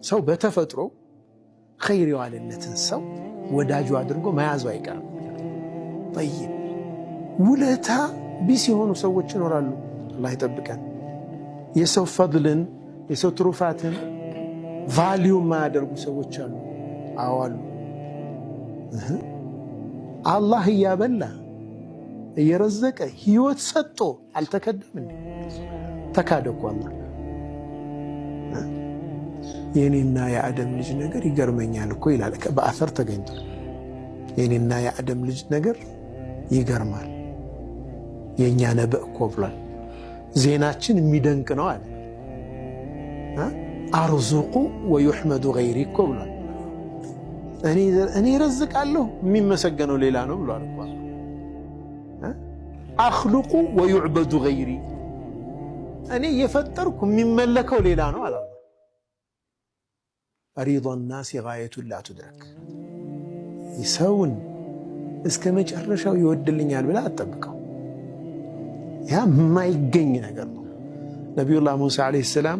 ሰው በተፈጥሮ ኸይር የዋለለትን ሰው ወዳጁ አድርጎ መያዙ አይቀርም። ጠይብ ውለታ ቢስ የሆኑ ሰዎች ይኖራሉ። አላህ ይጠብቀን። የሰው ፈድልን የሰው ትሩፋትን ቫልዩ የማያደርጉ ሰዎች አሉ። አዋሉ አላህ እያበላ እየረዘቀ ህይወት ሰጥቶ አልተከደም እንዴ? ተካደኩ። አላህ የኔና የአደም ልጅ ነገር ይገርመኛል እኮ ይላል። በአፈር ተገኝቷል። የኔና የአደም ልጅ ነገር ይገርማል። የኛ ነብእ እኮ ብሏል። ዜናችን የሚደንቅ ነው አለ። አርዙቁ ወዩሕመዱ ገይሪ እኮ ብሏል። እኔ ረዝቃለሁ የሚመሰገነው ሌላ ነው ብሏል እኮ። አኽሉቁ ወዩዕበዱ ገይሪ እኔ የፈጠርኩ የሚመለከው ሌላ ነው አለ። ሪዷ ናሲ ጋየቱን ላ ቱድረክ ሰውን እስከ መጨረሻው ይወድልኛል ብላ አትጠብቀው። ያ የማይገኝ ነገር ነው። ነቢዩላህ ሙሳ ዓለይሂ ሰላም